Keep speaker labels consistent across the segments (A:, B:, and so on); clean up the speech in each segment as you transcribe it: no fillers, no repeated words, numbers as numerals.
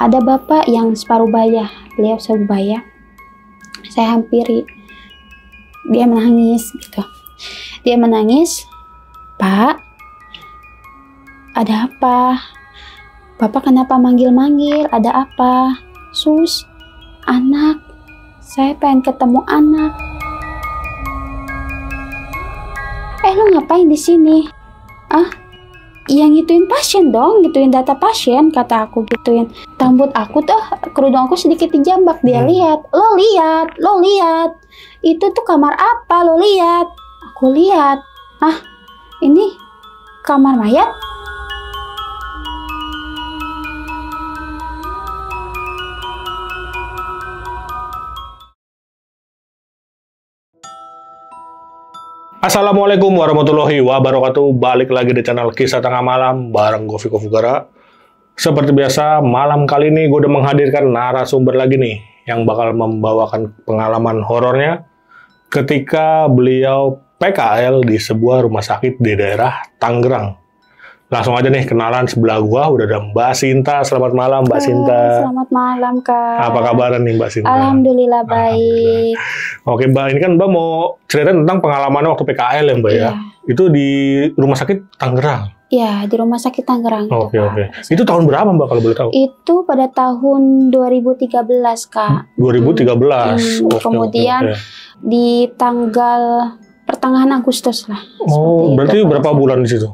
A: ada bapak yang separuh baya, beliau sebaya. Saya hampiri, dia menangis gitu. Dia menangis, "Pak, ada apa? Bapak kenapa manggil-manggil? Ada apa?" "Sus, anak, saya pengen ketemu anak." "Lo ngapain di sini?" "Ah, yang gituin pasien dong, gituin data pasien," kata aku gituin. Rambut aku tuh, kerudung aku sedikit dijambak. Dia lihat, lo lihat. Itu tuh kamar apa, lo lihat? Aku lihat. "Ah, ini kamar mayat?"
B: Assalamualaikum warahmatullahi wabarakatuh. Balik lagi di channel Kisah Tengah Malam bareng gue Viko Fugara. Seperti biasa, malam kali ini gue udah menghadirkan narasumber lagi nih yang bakal membawakan pengalaman horornya ketika beliau PKL di sebuah rumah sakit di daerah Tangerang. Langsung aja nih kenalan, sebelah gua udah ada Mbak Sinta. Selamat malam Mbak Sinta.
A: Selamat malam, Kak.
B: Apa kabar nih Mbak Sinta?
A: Alhamdulillah baik.
B: Oke Mbak, ini kan Mbak mau cerita tentang pengalaman waktu PKL ya Mbak ya? Itu di rumah sakit Tangerang?
A: Iya, di rumah sakit Tangerang.
B: Oke. Itu tahun berapa Mbak kalau boleh tahu?
A: Itu pada tahun 2013, Kak.
B: 2013?
A: Kemudian di tanggal pertengahan Agustus lah.
B: Oh, berarti berapa bulan di situ?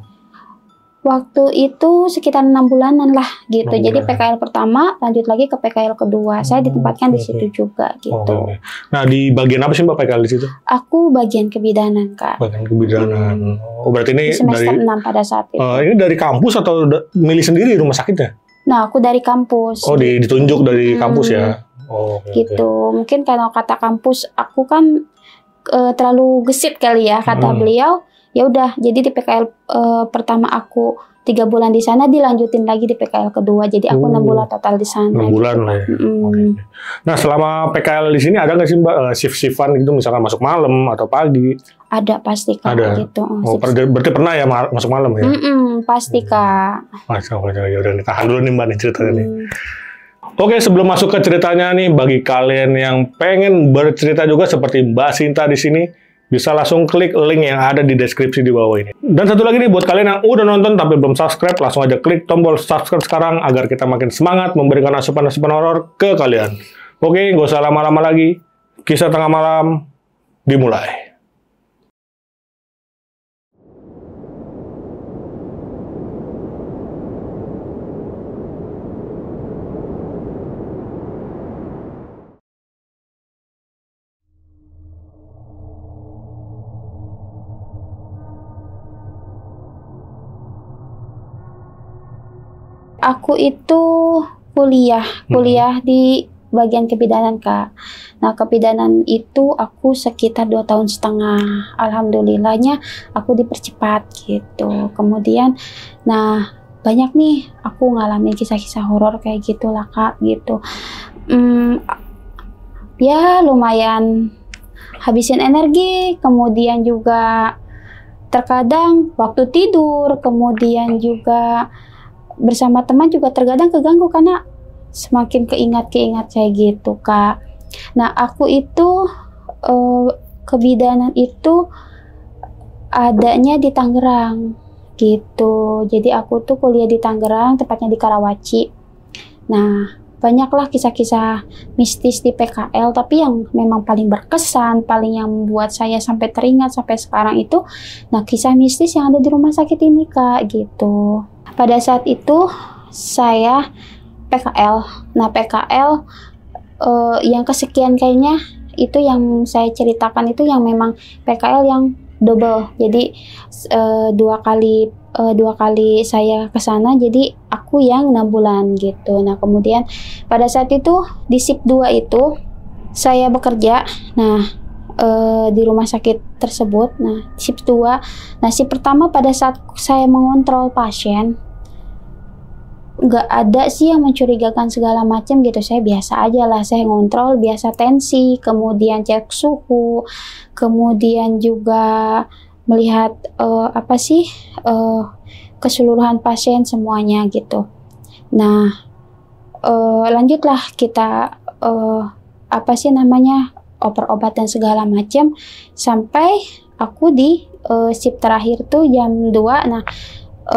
A: Waktu itu sekitar 6 bulanan lah gitu. Jadi PKL pertama lanjut lagi ke PKL kedua. Saya ditempatkan di situ juga gitu.
B: Nah, di bagian apa sih Mbak PKL di situ?
A: Aku bagian kebidanan, Kak.
B: Bagian kebidanan. Oh, berarti ini
A: di semester
B: dari
A: 6 pada saat itu.
B: Ini dari kampus atau milih sendiri rumah sakitnya?
A: Nah, aku dari kampus.
B: Oh, ditunjuk dari kampus ya. Oh,
A: gitu. Mungkin kalau kata kampus aku kan terlalu gesit kali ya, kata beliau. Ya udah, jadi di PKL pertama aku 3 bulan di sana, dilanjutin lagi di PKL kedua. Jadi aku 6 bulan total di sana.
B: 6 bulan lah ya. Nah, selama PKL di sini ada nggak sih Mbak shift-shiftan gitu, misalkan masuk malam atau pagi?
A: Ada pasti Kak.
B: Ada.
A: Gitu.
B: Oh, berarti pernah ya masuk malam ya?
A: Pasti Kak.
B: Ya udah, tahan dulu nih Mbak nih ceritanya nih. Oke, sebelum masuk ke ceritanya nih, bagi kalian yang pengen bercerita juga seperti Mbak Sinta di sini, bisa langsung klik link yang ada di deskripsi di bawah ini. Dan satu lagi nih, buat kalian yang udah nonton tapi belum subscribe, langsung aja klik tombol subscribe sekarang agar kita makin semangat memberikan asupan-asupan horor ke kalian. Oke, gak usah lama-lama lagi. Kisah Tengah Malam dimulai.
A: Aku itu kuliah di bagian kebidanan Kak. Nah, kebidanan itu aku sekitar 2,5 tahun. Alhamdulillahnya aku dipercepat gitu. Kemudian, nah banyak nih aku ngalamin kisah-kisah horor kayak gitulah Kak gitu. Ya lumayan habisin energi, kemudian juga terkadang waktu tidur, kemudian juga bersama teman juga terkadang keganggu karena semakin keingat kayak gitu Kak. Nah, aku itu kebidanan itu adanya di Tangerang gitu. Jadi aku tuh kuliah di Tangerang, tepatnya di Karawaci. Nah, banyaklah kisah-kisah mistis di PKL, tapi yang memang paling berkesan, paling yang membuat saya sampai teringat sampai sekarang itu, nah kisah mistis yang ada di rumah sakit ini Kak gitu. Pada saat itu saya PKL. Nah, PKL yang kesekian kayaknya itu yang saya ceritakan itu yang memang PKL yang double. Jadi dua kali saya ke sana, jadi aku yang 6 bulan gitu. Nah, kemudian pada saat itu di shift 2 itu saya bekerja. Nah, di rumah sakit tersebut. Nah, shift 2. Nah, shift pertama pada saat saya mengontrol pasien, nggak ada sih yang mencurigakan segala macam gitu. Saya biasa aja lah, saya ngontrol biasa tensi, kemudian cek suhu, kemudian juga melihat keseluruhan pasien semuanya gitu. Nah, lanjutlah kita apa sih namanya, oper-obat dan segala macam, sampai aku di shift terakhir tuh jam 2. Nah,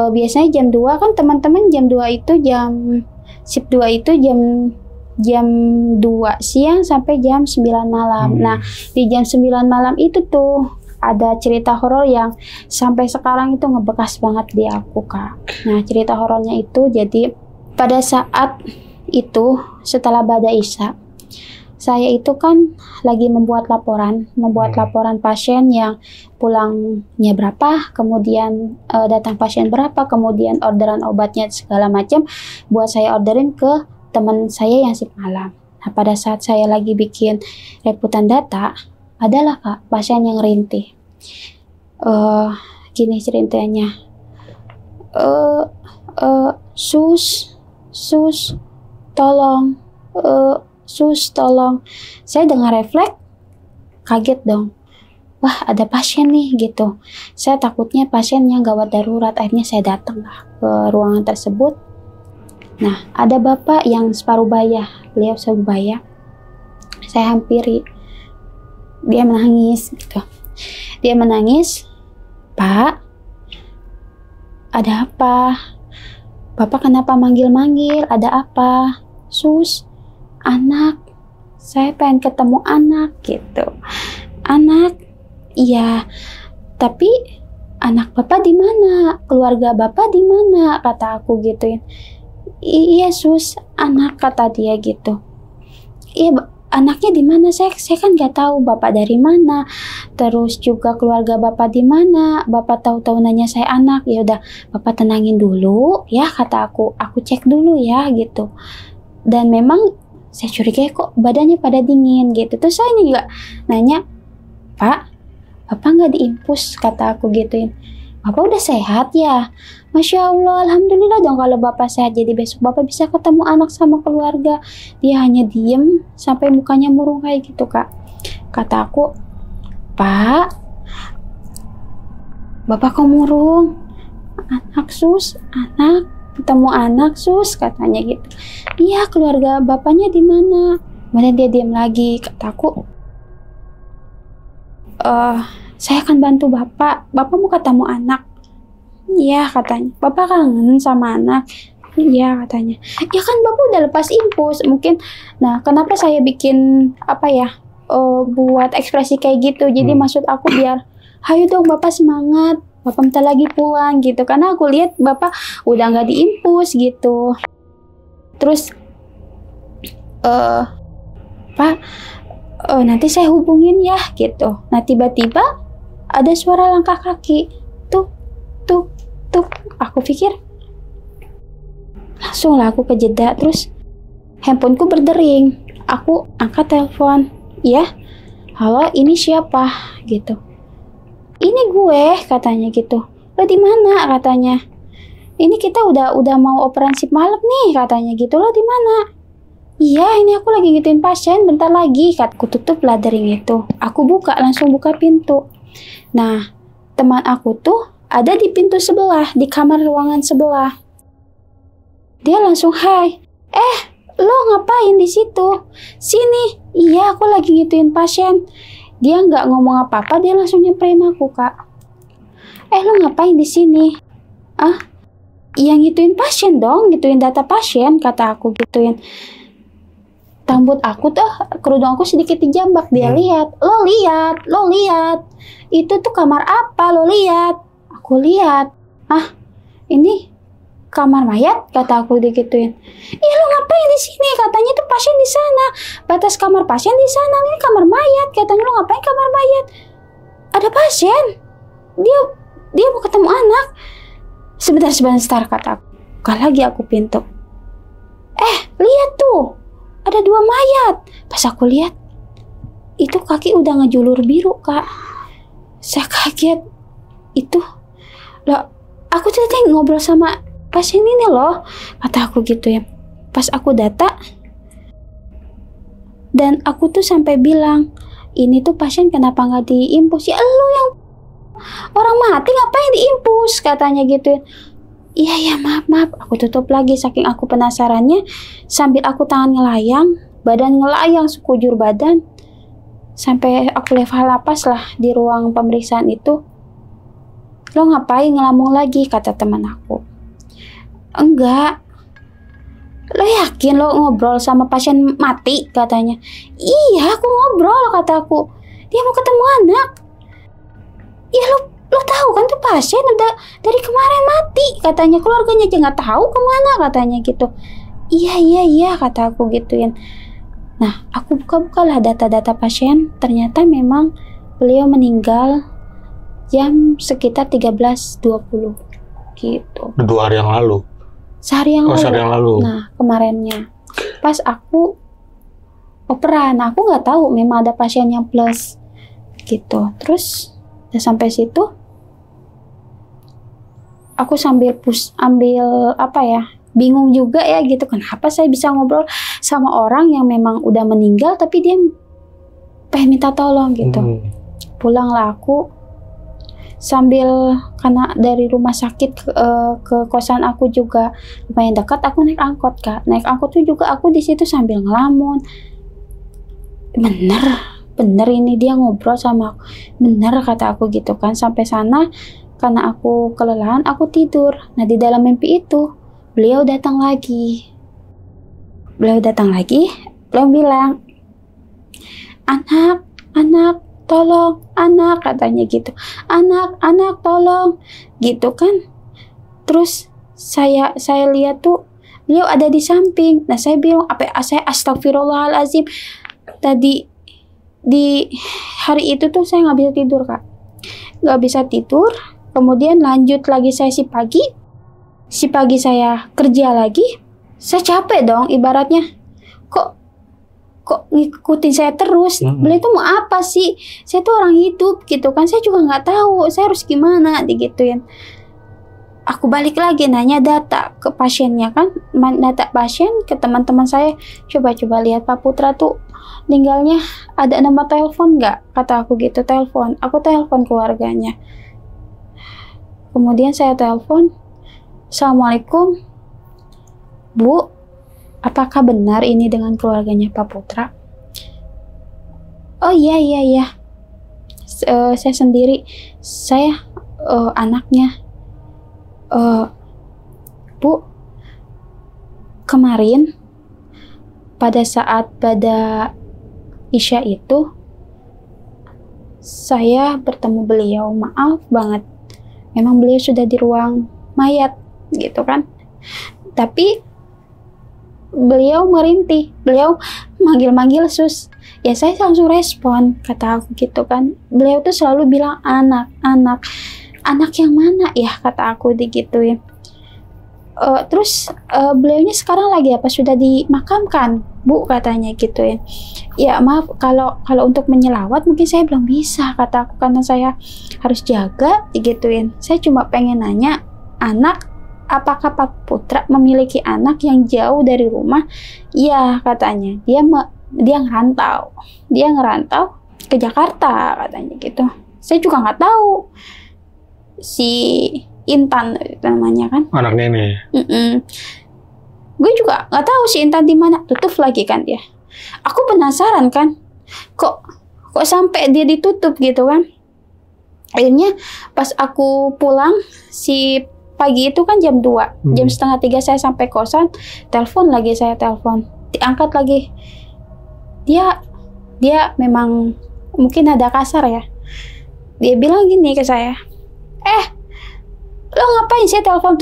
A: biasanya jam 2 kan teman-teman, jam 2 itu shift 2 itu jam 2 siang sampai jam 9 malam. Nah, di jam 9 malam itu tuh ada cerita horor yang sampai sekarang itu ngebekas banget di aku, Kak. Nah, cerita horornya itu jadi pada saat itu setelah Bada Isya, saya itu kan lagi membuat laporan pasien yang pulangnya berapa, kemudian datang pasien berapa, kemudian orderan obatnya segala macam buat saya orderin ke teman saya yang shift malam. Nah, pada saat saya lagi bikin rebutan data, adalah Kak pasien yang rintih. Gini ceritanya, sus tolong, sus tolong. Saya dengar refleks, kaget dong. Wah, ada pasien nih gitu. Saya takutnya pasiennya gawat darurat. Akhirnya saya datang lah ke ruangan tersebut. Nah, ada bapak yang separuh baya, beliau separuh baya. Saya hampiri, dia menangis gitu. Dia menangis, Pak, ada apa? Bapak kenapa manggil-manggil? Ada apa? Sus, anak, saya pengen ketemu anak gitu. Anak, iya, tapi anak bapak di mana? Keluarga bapak di mana? Kata aku gituin. Iya sus, anak, kata dia gitu. Iya, anaknya di mana? Saya kan nggak tahu bapak dari mana. Terus juga keluarga bapak di mana? Bapak tahu-tahu nanya saya anak. Ya udah, bapak tenangin dulu ya, kata aku. Aku cek dulu ya gitu. Dan memang saya curiga kok badannya pada dingin gitu. Terus saya juga nanya, Pak, bapak nggak diinfus? Kata aku gituin. Bapak udah sehat ya? Masya Allah, alhamdulillah dong kalau bapak sehat. Jadi besok bapak bisa ketemu anak sama keluarga. Dia hanya diem sampai mukanya murung kayak gitu, Kak. Kata aku, Pak, bapak kok murung? Anak sus, anak, ketemu anak sus, katanya gitu. Iya, keluarga bapaknya di mana? Kemudian dia diam lagi. Kataku, saya akan bantu bapak. Bapak mau ketemu anak. Iya, katanya. Bapak kangen sama anak. Iya, katanya. Ya kan bapak udah lepas infus mungkin. Nah, kenapa saya bikin apa ya? Buat ekspresi kayak gitu. Jadi maksud aku biar, ayo dong bapak semangat. Bapak bentar lagi pulang gitu. Karena aku lihat bapak udah nggak diinfus gitu. Terus, Pak, nanti saya hubungin ya gitu. Nah, tiba-tiba ada suara langkah kaki. Tuk, tuk, tuk. Aku pikir, langsung lah aku kejeda. Terus handphoneku berdering. Aku angkat telepon. Ya, halo, ini siapa? Gitu. Ini gue, katanya gitu. Lo di mana? Katanya. Ini kita udah mau operasi malam nih, katanya gitu. Lo di mana? Iya, ini aku lagi ngituin pasien, bentar lagi. Aku tutup lah dering itu. Aku langsung buka pintu. Nah, teman aku tuh ada di pintu sebelah, di kamar ruangan sebelah. Dia langsung, hai, lo ngapain di situ? Sini. Iya, aku lagi ngituin pasien. Dia nggak ngomong apa-apa, dia langsung nyamperin aku, Kak. Lo ngapain di sini? Yang ngituin pasien dong, ngituin data pasien, kata aku gituin. Rambut aku tuh, kerudung aku sedikit dijambak. Dia lihat, lo lihat. Itu tuh kamar apa? Lo lihat. Aku lihat. Ini kamar mayat, kata aku digituin. Iya, lo ngapain di sini? Katanya tuh pasien di sana. Batas kamar pasien di sana. Ini kamar mayat. Katanya lo ngapain kamar mayat? Ada pasien. Dia mau ketemu anak. Sebentar, kata aku. Buka lagi aku pintu. Lihat tuh. Ada 2 mayat. Pas aku lihat, itu kaki udah ngejulur biru, Kak. Saya kaget. Itu loh, aku tadi ngobrol sama pasien ini loh, kata aku gitu ya. Pas aku data, dan aku tuh sampai bilang, ini tuh pasien kenapa nggak diinfus? Ya lo yang orang mati ngapain diinfus, katanya gitu. Iya ya, maaf maaf, aku tutup lagi saking aku penasarannya. Sambil aku tangan ngelayang, badan ngelayang sekujur badan, sampai aku level lapas lah di ruang pemeriksaan itu. Lo ngapain ngelamun lagi, kata teman aku. Enggak. Lo yakin lo ngobrol sama pasien mati, katanya. Iya, aku ngobrol, kataku. Dia mau ketemu anak. Ya lo tahu kan tuh pasien udah dari kemarin mati, katanya. Keluarganya aja nggak tahu kemana, katanya gitu. Iya, kata aku gituin. Nah, aku buka-bukalah data-data pasien. Ternyata memang beliau meninggal jam sekitar 13.20 gitu.
B: 2 hari yang lalu.
A: Sehari yang lalu.
B: Sehari yang lalu.
A: Nah, kemarinnya pas aku operan, aku nggak tahu memang ada pasien yang plus gitu. Terus udah sampai situ, aku ambil apa ya, bingung juga ya gitu. Kenapa saya bisa ngobrol sama orang yang memang udah meninggal tapi dia pengen minta tolong gitu. Pulanglah aku sambil, karena dari rumah sakit ke kosan aku juga lumayan dekat, aku naik angkot Kak. Naik angkot tuh juga aku di situ sambil ngelamun. Bener ini dia ngobrol sama aku. Bener, kata aku gitu kan. Sampai sana karena aku kelelahan, aku tidur. Nah, di dalam mimpi itu beliau datang lagi. Beliau bilang, anak, tolong, anak, katanya gitu. Anak, tolong, gitu kan. Terus saya lihat tuh beliau ada di samping. Nah, saya bilang, saya astagfirullahalazim. Tadi di hari itu tuh saya nggak bisa tidur Kak. Nggak bisa tidur. Kemudian lanjut lagi saya si pagi saya kerja lagi. Saya capek dong ibaratnya. Kok ngikutin saya terus? Beliau itu mau apa sih? Saya tuh orang hidup gitu kan. Saya juga nggak tahu saya harus gimana digituin. Aku balik lagi nanya data ke pasiennya kan. Data pasien ke teman-teman saya. Coba lihat Pak Putra tuh meninggalnya ada nomor telepon nggak? Kata aku gitu. Telepon. Aku telepon keluarganya. Kemudian saya telepon. Assalamualaikum Bu, apakah benar ini dengan keluarganya Pak Putra? Oh iya. Saya sendiri. Saya anaknya. Bu, kemarin pada saat pada Isya itu saya bertemu beliau. Maaf banget, memang beliau sudah di ruang mayat gitu kan. Tapi beliau merintih, beliau manggil sus. Ya saya langsung respon, kata aku gitu kan. Beliau tuh selalu bilang anak yang mana ya, kata aku digituin. Terus beliaunya sekarang lagi apa, sudah dimakamkan Bu, katanya gitu ya. Ya maaf, kalau untuk menyelawat mungkin saya belum bisa, kata aku, karena saya harus jaga digituin. Saya cuma pengen nanya, apakah Pak Putra memiliki anak yang jauh dari rumah? Iya, katanya. Dia ngerantau ke Jakarta, katanya gitu. Saya juga nggak tahu si Intan namanya kan.
B: Anaknya ini.
A: Gue juga nggak tahu si Intan di mana. Tutup lagi kan dia. Aku penasaran kan. Kok sampai dia ditutup gitu kan. Akhirnya pas aku pulang si pagi itu kan jam 2, jam setengah 3 saya sampai kosan. Telepon. Diangkat lagi. Dia memang mungkin ada kasar ya. Dia bilang gini ke saya. Lo ngapain sih telepon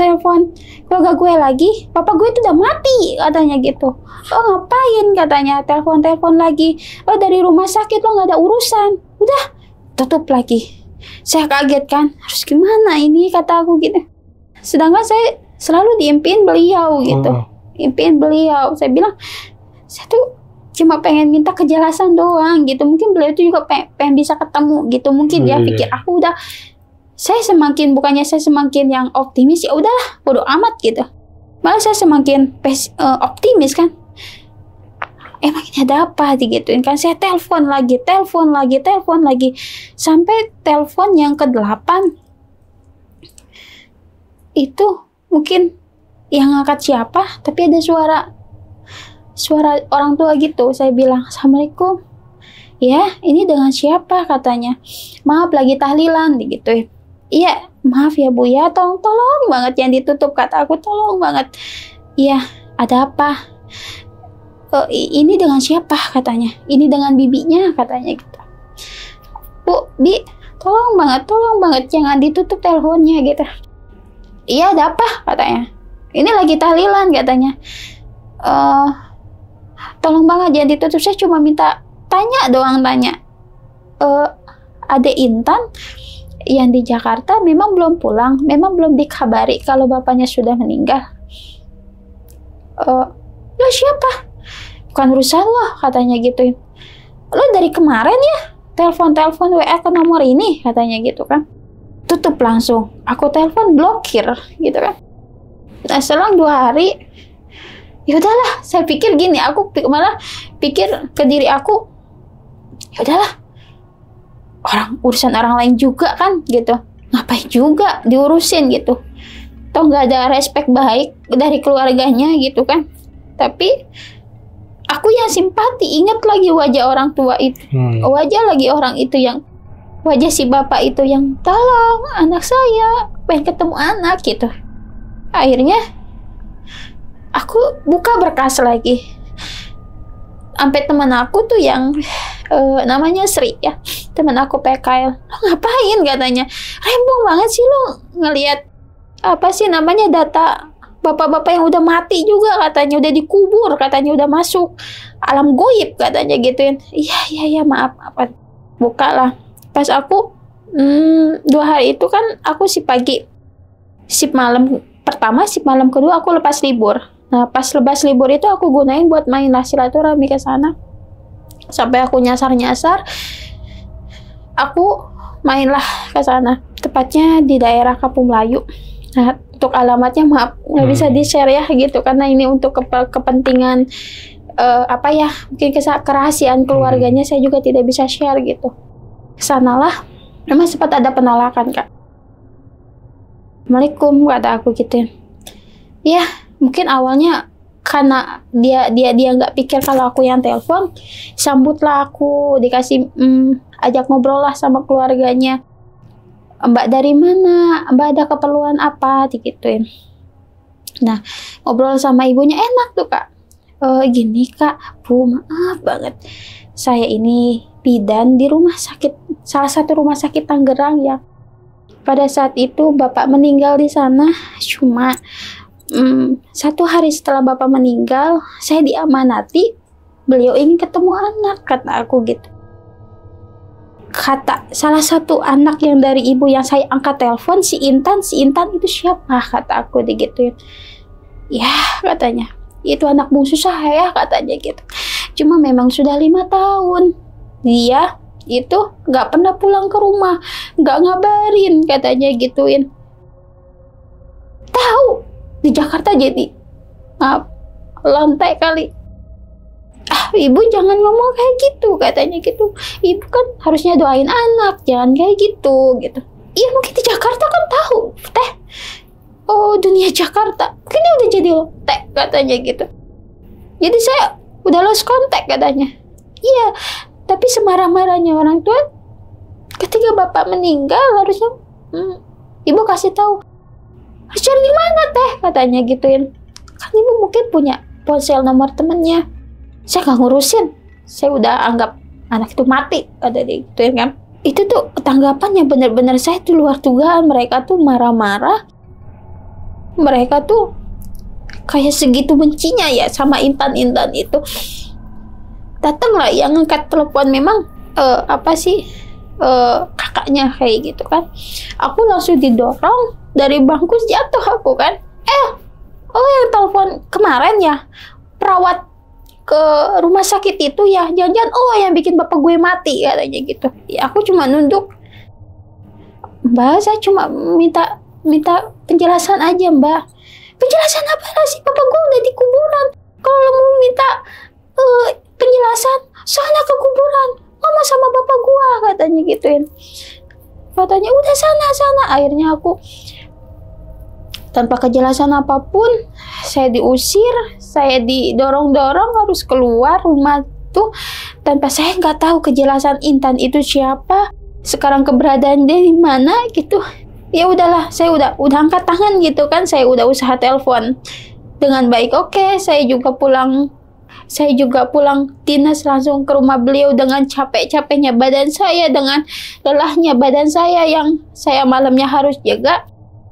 A: keluarga gue lagi? Papa gue itu udah mati, katanya gitu. Lo ngapain, katanya, telepon lagi? Lo dari rumah sakit, lo nggak ada urusan. Udah, tutup lagi. Saya kaget kan, harus gimana ini, kata aku gitu. Sedangkan saya selalu diimpiin beliau gitu. Impiin beliau. Saya bilang, saya tuh cuma pengen minta kejelasan doang gitu. Mungkin beliau itu juga pengen bisa ketemu gitu. Mungkin ya pikir aku udah. Saya semakin yang optimis, ya udahlah, bodo amat gitu. Malah saya semakin optimis kan. Emang ini ada apa digituin kan. Saya telepon lagi. Sampai telepon yang ke-8 itu mungkin yang ngangkat siapa, tapi ada suara orang tua gitu. Saya bilang, "Assalamualaikum." "Ya, ini dengan siapa?" katanya. "Maaf, lagi tahlilan," digituin. "Iya, maaf ya Bu ya, tolong banget yang ditutup," kata aku, "tolong banget." "Iya, ada apa?" Ini dengan siapa?" katanya. "Ini dengan bibinya," katanya gitu. "Bu, Bi, tolong banget jangan ditutup teleponnya," gitu. "Iya, ada apa?" katanya. "Ini lagi tahlilan," katanya. "Tolong banget jangan ditutup, saya cuma minta tanya doang." "Adek Intan yang di Jakarta memang belum pulang, memang belum dikabari kalau bapaknya sudah meninggal." "Lah siapa? Bukan urusan lo," katanya gitu. "Lo dari kemarin ya telepon WA ke nomor ini," katanya gitu kan. Tutup langsung. Aku telepon blokir gitu kan. Nah, selang 2 hari, ya udahlah, saya pikir gini, aku malah pikir ke diri aku, ya udahlah, urusan orang lain juga kan gitu. Ngapain juga diurusin gitu. Toh nggak ada respect baik dari keluarganya gitu kan. Tapi aku yang simpati, ingat lagi wajah orang tua itu. Wajah si bapak itu yang, "Tolong, anak saya pengen ketemu anak," gitu. Akhirnya aku buka berkas lagi. Sampai teman aku tuh yang namanya Sri ya, teman aku PKL, "Lo ngapain?" katanya. "Rembong banget sih lo ngelihat apa sih namanya data bapak-bapak yang udah mati juga," katanya, "udah dikubur," katanya, "udah masuk alam goib," katanya gituin. Iya, maaf. Buka lah. Pas aku 2 hari itu kan aku sip pagi, sip malam pertama, sip malam kedua aku lepas libur. Nah, pas lepas libur itu aku gunain buat main lah, silaturahmi ke sana. Sampai aku nyasar, aku mainlah ke sana. Tepatnya di daerah Kampung Melayu. Nah, untuk alamatnya maaf nggak bisa di-share ya gitu, karena ini untuk kepentingan mungkin kerahasiaan keluarganya, saya juga tidak bisa share gitu. Kesanalah, memang sempat ada penolakan, Kak. "Assalamualaikum," kata aku gitu. Ya, mungkin awalnya karena dia nggak pikir kalau aku yang telepon, sambutlah aku, dikasih ajak ngobrol lah sama keluarganya. "Mbak dari mana? Mbak ada keperluan apa?" digituin. Nah, ngobrol sama ibunya enak tuh, Kak. "Gini Kak, Bu, maaf banget. Saya ini bidan di rumah sakit, salah satu rumah sakit Tangerang ya. Pada saat itu Bapak meninggal di sana, cuma 1 hari setelah Bapak meninggal, saya diamanati, beliau ingin ketemu anak," kata aku gitu. Kata salah satu anak yang dari ibu yang saya angkat telepon, si Intan itu siapa? Kata aku digituin. "Ya," katanya, "itu anak bungsu saya," katanya gitu. "Cuma memang sudah 5 tahun. Dia itu nggak pernah pulang ke rumah, nggak ngabarin," katanya gituin. Tahu di Jakarta jadi lontek kali. "Ibu jangan ngomong kayak gitu," katanya gitu. "Ibu kan harusnya doain anak, jangan kayak gitu." "Iya, mungkin di Jakarta kan tahu teh, dunia Jakarta mungkin dia udah jadi lontek," katanya gitu. "Jadi saya udah lost contact," katanya. "Iya, tapi semarah-marahnya orang tua ketika Bapak meninggal harusnya Ibu kasih tahu. Harus cari di mana teh?" katanya gituin. "Kan Ibu mungkin punya ponsel nomor temennya." "Saya nggak ngurusin, saya udah anggap anak itu mati," kata dia gituin kan. Itu tuh tanggapan yang benar-benar saya tuh luar dugaan. Mereka tuh marah-marah, mereka tuh kayak segitu bencinya ya sama Intan itu. Datanglah yang ngangkat telepon memang kakaknya kayak gitu kan. Aku langsung didorong dari bangku, jatuh aku kan. Yang telepon kemarin ya, perawat ke rumah sakit itu ya, jangan-jangan yang bikin bapak gue mati," katanya gitu. Ya aku cuma nunduk. "Mbak, saya cuma minta penjelasan aja, Mbak." "Penjelasan apa sih? Bapak gue udah di kuburan. Kalau mau minta penjelasan, soalnya ke kuburan, ngomong sama bapak gue," katanya gituin. Katanya, "Udah sana." Akhirnya aku Tanpa kejelasan apapun, saya diusir, saya didorong-dorong harus keluar rumah tuh. Tanpa saya nggak tahu kejelasan Intan itu siapa, sekarang keberadaan dia di mana gitu. Ya udahlah, saya udah angkat tangan gitu kan, saya udah usaha telepon dengan baik. Oke, saya juga pulang dinas langsung ke rumah beliau dengan capek-capeknya badan saya, dengan lelahnya badan saya yang saya malamnya harus jaga.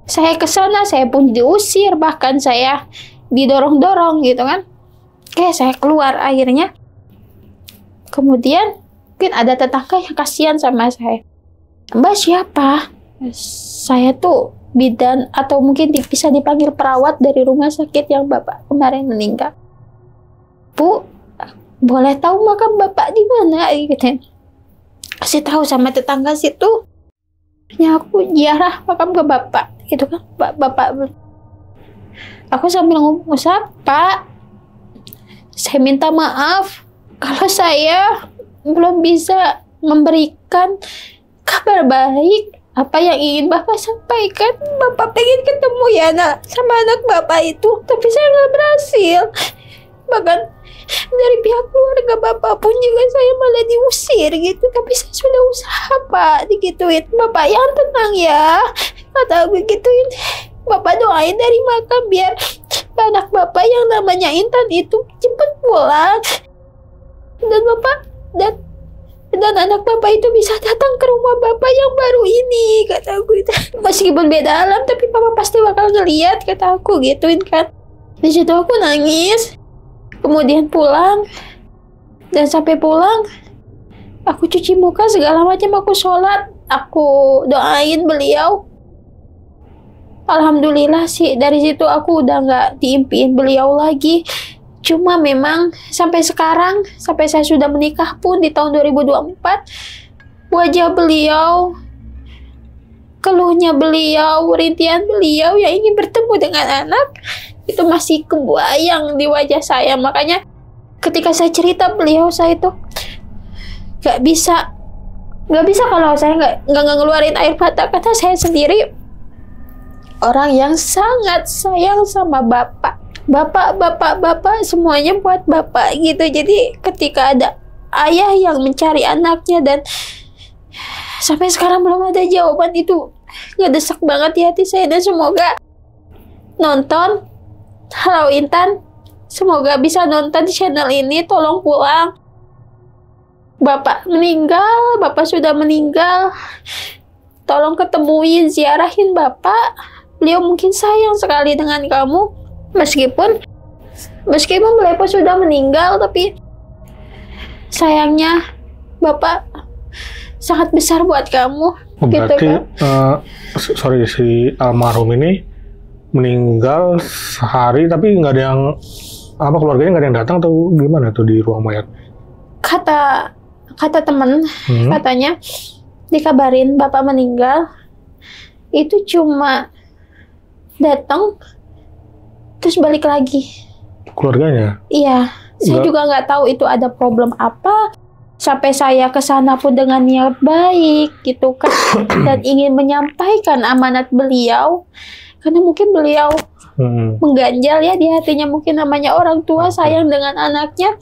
A: Saya ke sana, saya pun diusir, bahkan saya didorong-dorong gitu kan. Oke, saya keluar akhirnya. Kemudian mungkin ada tetangga yang kasihan sama saya. Mbak siapa? Saya tuh bidan atau mungkin bisa dipanggil perawat dari rumah sakit yang Bapak kemarin meninggal. Bu, boleh tahu makam Bapak di mana? Gitu. Kasih tahu sama tetangga situ. Ya aku ziarah makam ke Bapak. Gitu kan, Bapak. Aku sambil ngomong, Pak, saya minta maaf kalau saya belum bisa memberikan kabar baik. Apa yang ingin Bapak sampaikan? Bapak pengen ketemu ya sama anak Bapak itu, tapi saya nggak berhasil. Bahkan dari pihak keluarga Bapak pun juga saya malah diusir gitu. Tapi saya sudah usaha Pak, digituin. Bapak yang tenang ya, kata begituin. Bapak doain dari makam biar anak Bapak yang namanya Intan itu cepat pulang. Dan Bapak dan anak Bapak itu bisa datang ke rumah Bapak yang baru ini, kata aku itu. Meskipun beda alam, tapi Bapak pasti bakal ngeliat, kata aku gituin kan. Di situ aku nangis. Kemudian pulang, dan sampai pulang aku cuci muka segala macam, aku sholat, aku doain beliau. Alhamdulillah sih dari situ aku udah nggak diimpiin beliau lagi. Cuma memang sampai sekarang, sampai saya sudah menikah pun di tahun 2024, wajah beliau, keluhnya beliau, rintihan beliau yang ingin bertemu dengan anak itu masih kebayang di wajah saya. Makanya ketika saya cerita beliau, saya itu nggak bisa kalau saya nggak ngeluarin air mata, kata saya sendiri orang yang sangat sayang sama Bapak semuanya buat Bapak gitu. Jadi ketika ada ayah yang mencari anaknya dan sampai sekarang belum ada jawaban, itu ngedesak banget di hati saya. Dan semoga nonton Halo Intan, semoga bisa nonton di channel ini. Tolong pulang, Bapak meninggal, Bapak sudah meninggal. Tolong ketemuin, ziarahin Bapak. Beliau mungkin sayang sekali dengan kamu. Meskipun beliau sudah meninggal, tapi sayangnya Bapak sangat besar buat kamu.
B: Berarti,
A: gitu kan?
B: Sorry, si almarhum ini meninggal sehari, tapi nggak ada yang keluarganya nggak ada yang datang atau gimana tuh di ruang mayat? Kata temen, katanya dikabarin Bapak meninggal, itu cuma datang terus balik lagi. Keluarganya? Iya, saya juga nggak tahu itu ada problem apa. Sampai saya ke sana pun dengan niat baik gitu kan, dan ingin menyampaikan amanat beliau, karena mungkin beliau mengganjal ya di hatinya, mungkin namanya orang tua sayang dengan anaknya.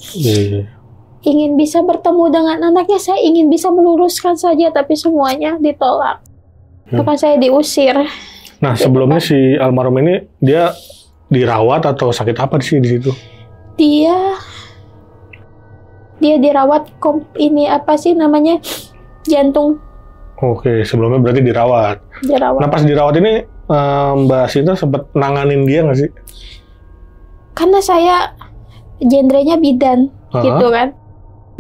B: Ingin bisa bertemu dengan anaknya, saya ingin bisa meluruskan saja, tapi semuanya ditolak. Maka saya diusir. Nah, sebelumnya si almarhum ini dia dirawat atau sakit apa sih di situ?
A: Dia dirawat jantung.
B: Oke, sebelumnya berarti dirawat. Nah, pas dirawat ini Mbak Sinta sempat nanganin dia nggak sih?
A: Karena saya genrenya bidan, gitu kan.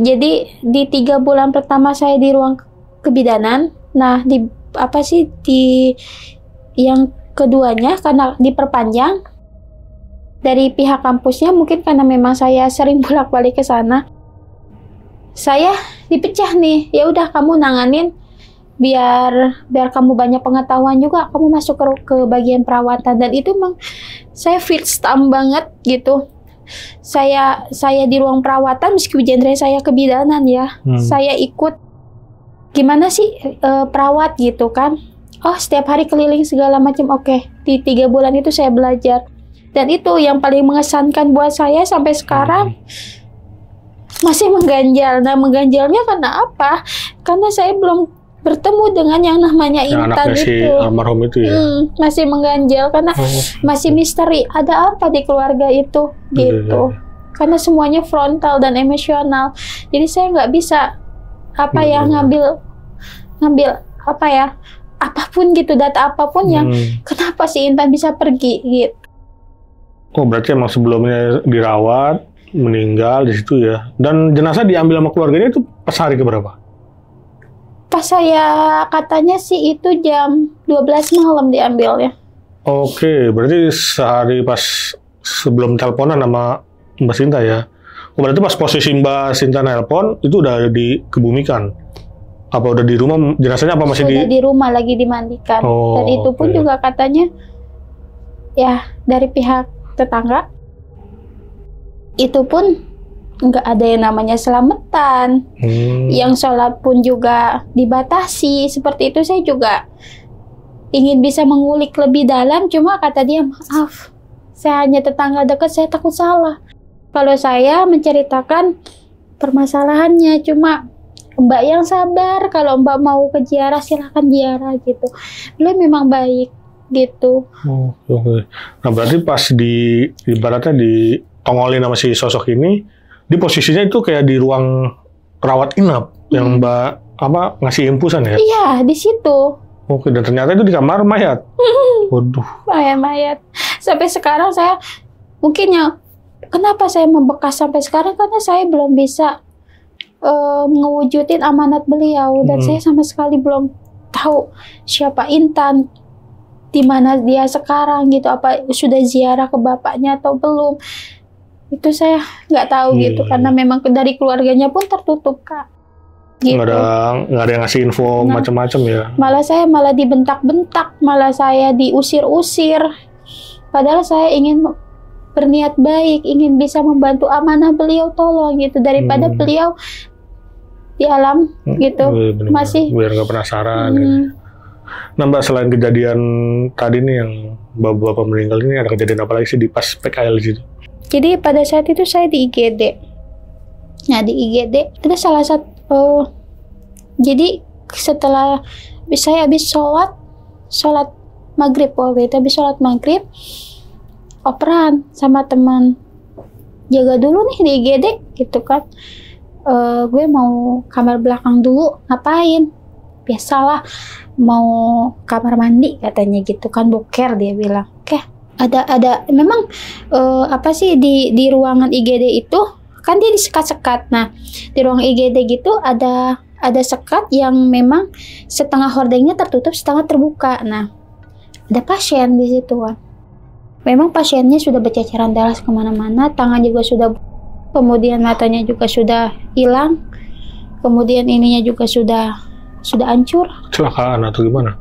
A: Jadi di 3 bulan pertama saya di ruang kebidanan. Nah, di yang keduanya karena diperpanjang dari pihak kampusnya, mungkin karena memang saya sering bolak-balik ke sana. Saya dipecah nih, ya udah kamu nanganin biar kamu banyak pengetahuan juga, kamu masuk ke bagian perawatan. Dan itu emang saya feel stamp banget gitu. Saya di ruang perawatan meskipun genre saya kebidanan ya. Saya ikut gimana sih perawat gitu kan. Oh, setiap hari keliling segala macam. Oke, di 3 bulan itu saya belajar. Dan itu yang paling mengesankan buat saya sampai sekarang. Masih mengganjal. Nah, mengganjalnya karena apa? Karena saya belum bertemu dengan yang namanya Intan
B: si
A: itu.
B: Almarhum itu ya.
A: Masih mengganjal karena masih misteri. Ada apa di keluarga itu? Gitu. Karena semuanya frontal dan emosional. Jadi saya nggak bisa ngambil apa ya, apapun gitu, data apapun yang kenapa si Intan bisa pergi gitu.
B: Oh, berarti emang sebelumnya dirawat, meninggal di situ ya. Dan jenazah diambil sama keluarganya itu pas hari keberapa?
A: Pas saya katanya sih itu jam 12 malam diambilnya.
B: Oke, berarti sehari pas sebelum teleponan sama Mbak Sinta ya. Oh, berarti pas posisi Mbak Sinta nelpon itu udah dikebumikan. Apa udah di rumah jenazahnya, apa masih
A: sudah di rumah lagi dimandikan. Dan itu pun juga katanya ya dari pihak tetangga itu pun nggak ada yang namanya selamatan. Yang sholat pun juga dibatasi. Seperti itu saya juga ingin bisa mengulik lebih dalam, cuma kata dia, maaf, saya hanya tetangga dekat, saya takut salah kalau saya menceritakan permasalahannya. Cuma Mbak yang sabar, kalau Mbak mau ke ziarah silahkan ziarah gitu. Beliau memang baik gitu.
B: Nah, berarti pas ibaratnya ditongolin sama si sosok ini, di posisinya itu kayak di ruang rawat inap yang Mbak ngasih infusan ya?
A: Iya, di situ.
B: Oke, dan ternyata itu di kamar mayat. Waduh.
A: Mayat. Sampai sekarang saya mungkin kenapa saya membekas sampai sekarang, karena saya belum bisa ngewujudin amanat beliau, dan saya sama sekali belum tahu siapa Intan, di mana dia sekarang gitu, apa sudah ziarah ke bapaknya atau belum, itu saya nggak tahu gitu, karena memang dari keluarganya pun tertutup, Kak. Gitu.
B: Nggak ada yang ngasih info macam-macam ya.
A: Malah saya dibentak-bentak, malah saya diusir-usir, padahal saya ingin berniat baik, ingin bisa membantu amanah beliau, tolong gitu, daripada beliau di alam gitu masih
B: biar nggak penasaran. Gitu. Nah, Mbak, selain kejadian tadi nih yang bapak meninggal ini, ada kejadian apa lagi sih di pas PKL gitu?
A: Jadi pada saat itu saya di IGD. Nah, di IGD itu salah satu jadi setelah saya habis sholat maghrib, waktu itu habis sholat maghrib, operan sama teman, jaga dulu nih di IGD gitu kan. Gue mau kamar belakang dulu, ngapain? Biasalah, mau kamar mandi katanya gitu kan, boker dia bilang. Oke, ada memang di ruangan IGD itu kan dia disekat-sekat. Nah, di ruang IGD gitu ada sekat yang memang setengah hordengnya tertutup, setengah terbuka. Nah, ada pasien di situ kan. Memang pasiennya sudah berceceran darah kemana-mana, tangan juga sudah, kemudian matanya juga sudah hilang, kemudian ininya juga sudah hancur.
B: Kecelakaan atau gimana?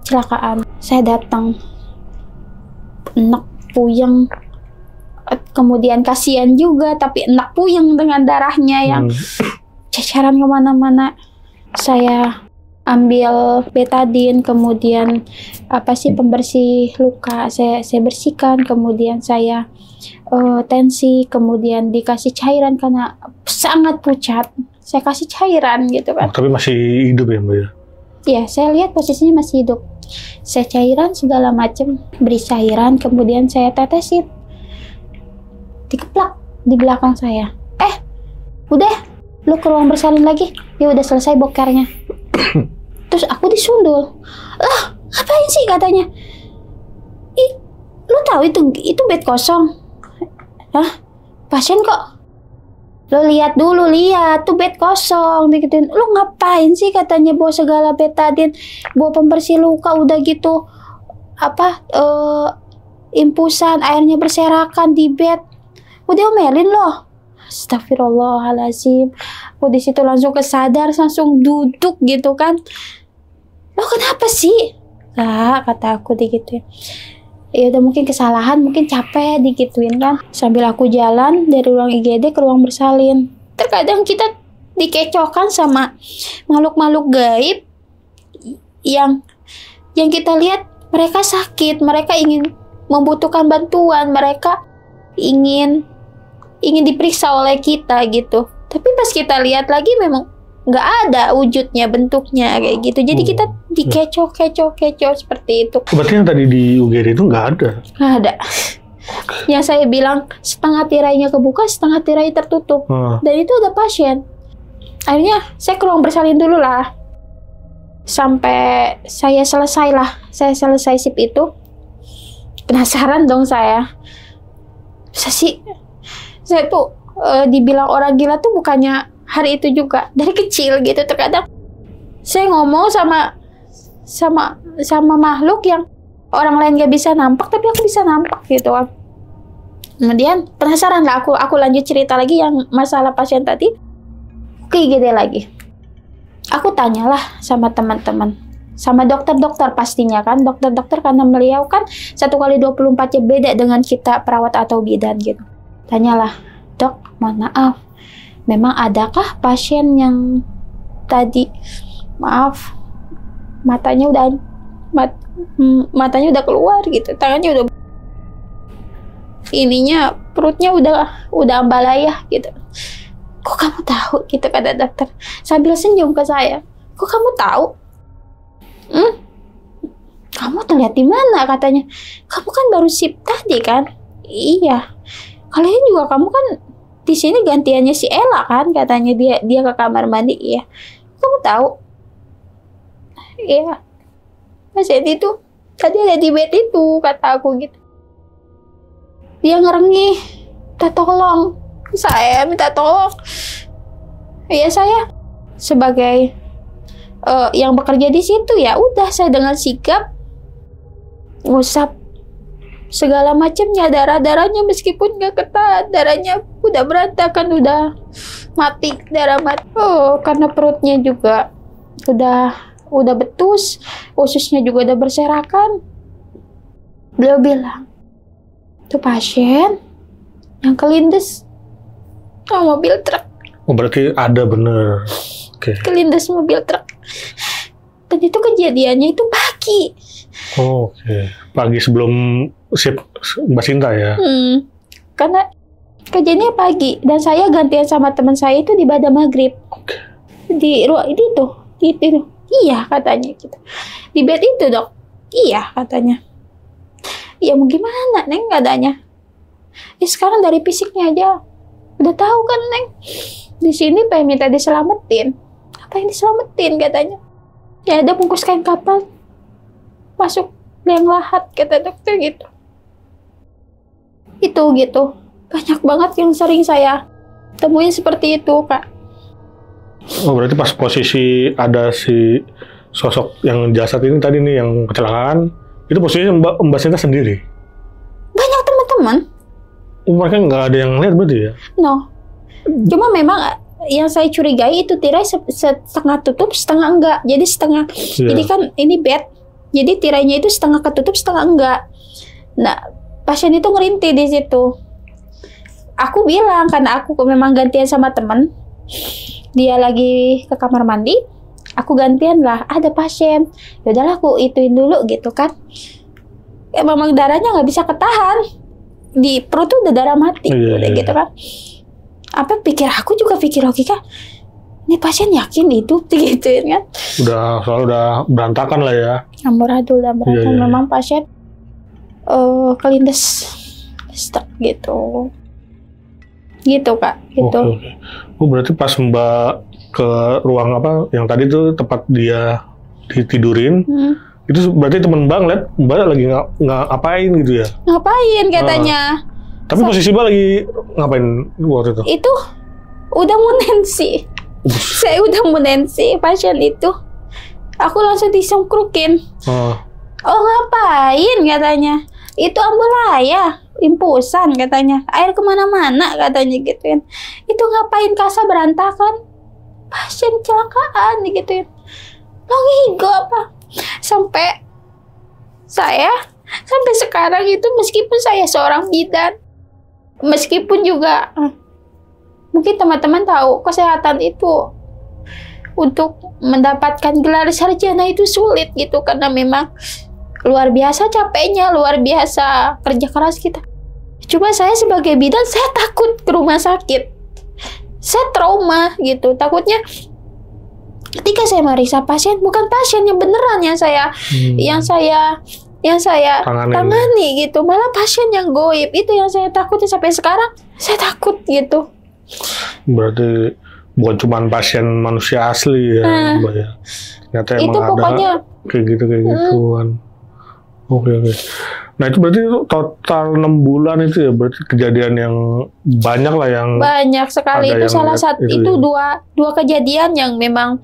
A: Kecelakaan. Saya datang, enak puyeng, kemudian kasihan juga, tapi enak puyeng dengan darahnya yang ceceran kemana-mana. Saya ambil betadin, kemudian pembersih luka saya bersihkan, kemudian saya tensi, kemudian dikasih cairan karena sangat pucat, saya kasih cairan gitu kan.
B: Tapi masih hidup ya, Mbak?
A: Iya, saya lihat posisinya masih hidup. Saya cairan segala macam, beri cairan, kemudian saya tetesin, dikeplak di belakang saya. Udah, lu ke ruang bersalin lagi. Ya udah selesai bokernya. Terus aku disundul. Lah, ngapain sih katanya? Lu tahu itu bed kosong. Hah? Pasien kok? Lo lihat dulu, tuh bed kosong, digituin. Lu ngapain sih katanya bawa segala betadin, bawa pembersih luka, udah gitu infusan, airnya berserakan di bed. Udah omelin loh. Astagfirullahaladzim. Aku di situ langsung kesadar, langsung duduk gitu kan. Lo kenapa sih? Lah, kata aku digituin. Ya udah, mungkin kesalahan, mungkin capek digituin kan. Sambil aku jalan dari ruang IGD ke ruang bersalin. Terkadang kita dikecohkan sama makhluk-makhluk gaib yang Yang kita lihat mereka sakit, mereka ingin membutuhkan bantuan, mereka ingin diperiksa oleh kita gitu. Tapi pas kita lihat lagi memang nggak ada wujudnya, bentuknya kayak gitu. Jadi kita dikecoh seperti itu.
B: Berarti yang tadi di UGD itu nggak ada?
A: Nggak ada. Yang saya bilang setengah tirainya kebuka, setengah tirai tertutup. Dan itu ada pasien. Akhirnya saya ke ruang bersalin dulu lah. Sampai saya selesai sip itu. Penasaran dong saya. Saya tuh dibilang orang gila tuh bukannya hari itu juga, dari kecil gitu. Terkadang saya ngomong sama makhluk yang orang lain gak bisa nampak, tapi aku bisa nampak gitu. Kemudian penasaran lah aku lanjut cerita lagi yang masalah pasien tadi. Ke IGD lagi. Aku tanyalah sama teman-teman, sama dokter-dokter pastinya kan, dokter-dokter karena beliau kan 1x24 jam beda dengan kita perawat atau bidan gitu. Tanyalah, dok, mohon maaf, memang adakah pasien yang tadi, maaf, matanya udah keluar gitu, tangannya udah, perutnya udah ambalayah gitu. Kok kamu tahu? Gitu kata dokter sambil senyum ke saya. Kok kamu tahu? Kamu terlihat di mana? Katanya. Kamu kan baru sip tadi kan? Iya. Kalian juga, kamu kan di sini gantiannya si Ella kan? Katanya dia ke kamar mandi. Iya. Kamu tahu? Iya. Pasien itu tadi ada di bed itu, kata aku gitu. Dia ngerengih, minta tolong. Saya minta tolong. Ya saya sebagai yang bekerja di situ, ya udah saya dengan sigap ngusap segala macamnya, darahnya meskipun nggak ketahan, darahnya udah berantakan, udah mati, darah mati. Karena perutnya juga udah betus, ususnya juga udah berserakan. Beliau bilang, tuh pasien yang kelindes mobil truk.
B: Berarti ada bener.
A: Kelindes mobil truk. Dan itu kejadiannya itu pagi. Pagi sebelum sip Mbak Sinta ya? Karena kejadiannya pagi. Dan saya gantian sama teman saya itu di pada maghrib. Di ruang itu. Iya katanya gitu. Di bed itu dok. Iya katanya. Ya mau gimana Neng katanya. Sekarang dari fisiknya aja udah tahu kan Neng, di sini pengen minta diselamatin. Apa yang diselamatin katanya? Ya ada bungkus kain kapal masuk liang lahat, kata dokter gitu. Itu gitu. Banyak banget yang sering saya temuin seperti itu, Kak.
B: Berarti pas posisi ada si sosok yang jasad ini tadi nih yang kecelakaan, itu posisinya Mbak Sinta sendiri?
A: Banyak teman-teman.
B: Mereka nggak ada yang lihat berarti ya?
A: No. Cuma memang yang saya curigai itu tirai setengah tutup, setengah enggak. Jadi setengah. Jadi kan ini bed. Jadi tirainya itu setengah ketutup, setengah enggak. Nah, pasien itu ngerintih di situ. Aku bilang karena aku memang gantian sama temen. Dia lagi ke kamar mandi. Aku gantian lah. Ada pasien. Yaudahlah aku ituin dulu gitu kan. Ya memang darahnya nggak bisa ketahan. Di perut tuh udah darah mati, udah gitu kan. Apa aku juga pikir logika, ini pasien yakin itu digituin kan?
B: Udah berantakan lah ya.
A: Amburadul udah berantakan. Memang pasien kelindes stuck gitu. Gitu Kak, gitu.
B: Berarti pas Mbak ke ruang apa yang tadi tuh tempat dia ditidurin. Itu berarti temen Mbak ngeliat Mbak lagi ngapain gitu ya? Ngapain
A: katanya.
B: Tapi posisi Mbak lagi ngapain waktu itu?
A: Itu udah mau nensi. Saya udah mau nensi pasien itu. Aku langsung disengkrukin. Ngapain katanya. Itu ambulaya, impusan katanya. Air kemana-mana katanya gituin. Itu ngapain kasa berantakan? Pasien kecelakaan gituin. Lo ngigo apa? Sampai sekarang itu meskipun saya seorang bidan, meskipun juga mungkin teman-teman tahu kesehatan itu untuk mendapatkan gelar sarjana itu sulit gitu, karena memang luar biasa capeknya, luar biasa kerja keras kita. Coba saya sebagai bidan, saya takut ke rumah sakit, saya trauma gitu, takutnya ketika saya meriksa pasien, bukan pasiennya beneran yang saya tangani gitu, malah pasien yang goib. Itu yang saya takutin sampai sekarang, saya takut gitu.
B: Berarti bukan cuma pasien manusia asli ya, Mbak ya. Ternyata
A: itu
B: emang
A: pokoknya
B: ada kayak gituan. Oke. Nah itu berarti total 6 bulan itu ya, berarti kejadian yang banyak lah yang
A: banyak sekali. Itu salah satu itu ya. dua kejadian yang memang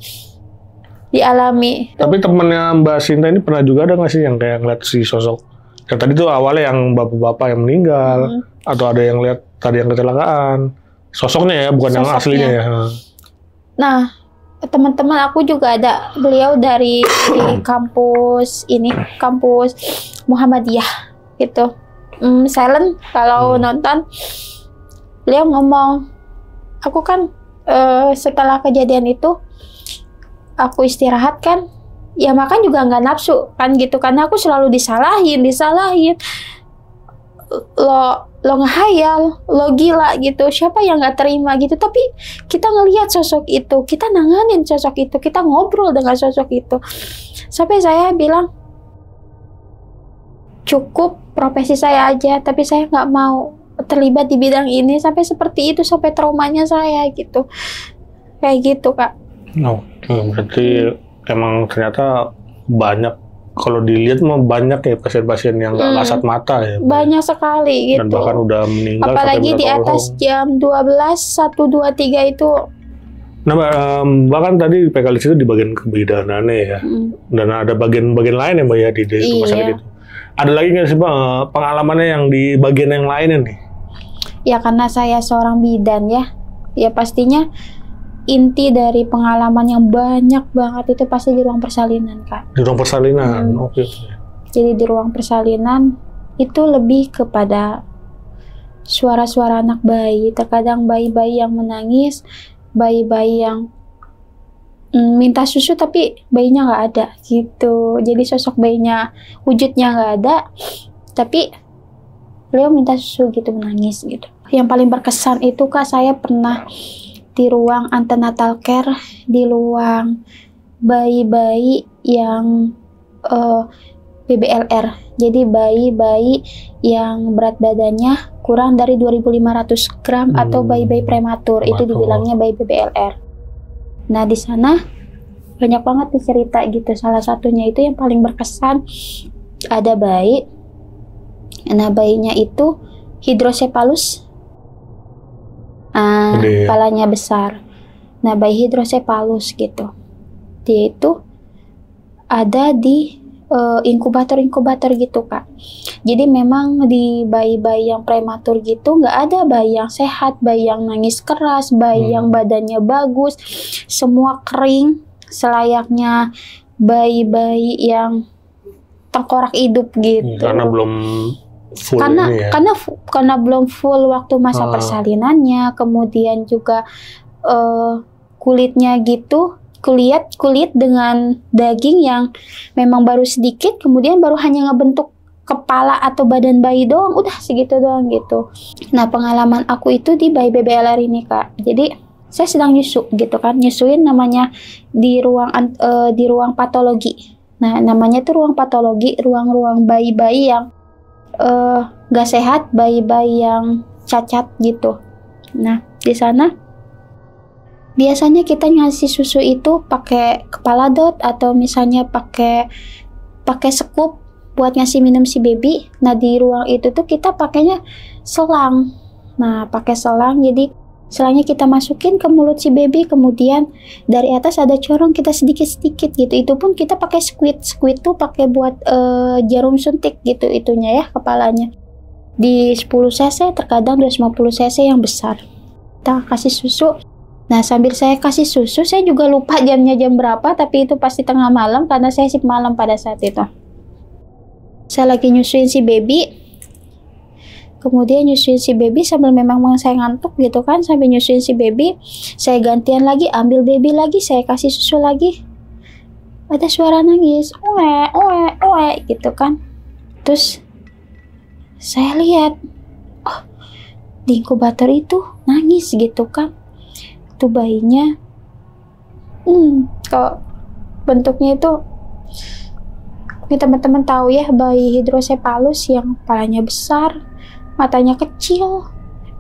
A: dialami.
B: Tapi temennya Mbak Sinta ini pernah juga ada nggak sih yang kayak ngeliat si sosok yang tadi tuh awalnya yang bapak-bapak yang meninggal, atau ada yang lihat tadi yang kecelakaan? Sosoknya ya, bukan yang aslinya ya.
A: Nah, teman-teman aku juga ada, beliau dari kampus Muhammadiyah gitu. Silent kalau nonton, beliau ngomong, aku kan setelah kejadian itu aku istirahat kan, ya makan juga nggak nafsu kan gitu, karena aku selalu disalahin, lo ngehayal, lo gila gitu, siapa yang nggak terima gitu. Tapi kita ngelihat sosok itu, kita nanganin sosok itu, kita ngobrol dengan sosok itu, sampai saya bilang cukup profesi saya aja, tapi saya nggak mau terlibat di bidang ini sampai seperti itu, sampai traumanya saya gitu, kayak gitu Kak.
B: Berarti emang ternyata banyak. Kalau dilihat mah banyak ya pasien-pasien yang nggak kasat mata ya.
A: Banyak sekali gitu.
B: Dan bahkan udah meninggal.
A: Apalagi di atas jam 12, 1, 2, 3 itu.
B: Nah, bahkan tadi PKLIS itu di bagian kebidaanannya ya. Dan ada bagian-bagian lain ya Mbak ya di rumah sakit itu. Ada lagi nggak sih Mbak pengalamannya yang di bagian yang lainnya nih?
A: Ya karena saya seorang bidan ya. Ya pastinya inti dari pengalaman yang banyak banget itu pasti di ruang persalinan Kak.
B: Di ruang persalinan, oke.
A: Jadi di ruang persalinan itu lebih kepada suara-suara anak bayi. Terkadang bayi-bayi yang menangis, bayi-bayi yang minta susu tapi bayinya nggak ada gitu. Jadi sosok bayinya, wujudnya nggak ada, tapi beliau minta susu gitu, menangis gitu. Yang paling berkesan itu Kak, saya pernah di ruang antenatal care, di ruang bayi-bayi yang BBLR. Jadi bayi-bayi yang berat badannya kurang dari 2.500 gram atau bayi-bayi prematur. Itu dibilangnya bayi BBLR. Nah di sana banyak banget nih cerita gitu. Salah satunya itu yang paling berkesan, ada bayi. Nah bayinya itu hidrosepalus. Kepalanya besar. Nah bayi hidrosepalus gitu, dia itu ada di inkubator gitu Kak. Jadi memang di bayi-bayi yang prematur gitu nggak ada bayi yang sehat, bayi yang nangis keras, bayi yang badannya bagus, semua kering selayaknya bayi-bayi yang tengkorak hidup gitu.
B: Karena belum full
A: karena belum full waktu masa persalinannya, kemudian juga kulitnya gitu, kulit dengan daging yang memang baru sedikit, kemudian baru hanya ngebentuk kepala atau badan bayi doang, udah segitu doang gitu. Nah pengalaman aku itu di bayi BBLR ini Kak, jadi saya sedang nyusu gitu kan, nyusuin namanya di ruang patologi. Nah namanya tuh ruang patologi, ruang bayi-bayi yang gak sehat, bayi-bayi yang cacat gitu. Nah di sana biasanya kita ngasih susu itu pakai kepala dot atau misalnya pakai sekup buat ngasih minum si baby. Nah di ruang itu tuh kita pakainya selang. Nah pakai selang, jadi selangnya kita masukin ke mulut si baby, kemudian dari atas ada corong, kita sedikit-sedikit gitu. Itu pun kita pakai squid tuh pakai buat jarum suntik gitu itunya ya, kepalanya. Di 10 cc, terkadang 250 cc yang besar. Kita kasih susu. Nah sambil saya kasih susu, saya juga lupa jamnya jam berapa, tapi itu pasti tengah malam karena saya shift malam pada saat itu. Saya lagi nyusuin si baby. Kemudian nyusuin si baby sambil memang saya ngantuk gitu kan, sambil nyusuin si baby, saya gantian lagi, ambil baby lagi, saya kasih susu lagi. Ada suara nangis, oe gitu kan. Terus saya lihat, oh, di inkubator itu nangis gitu kan. Itu bayinya, kok bentuknya itu, ini teman-teman tahu ya, bayi hidrosepalus yang kepalanya besar, matanya kecil,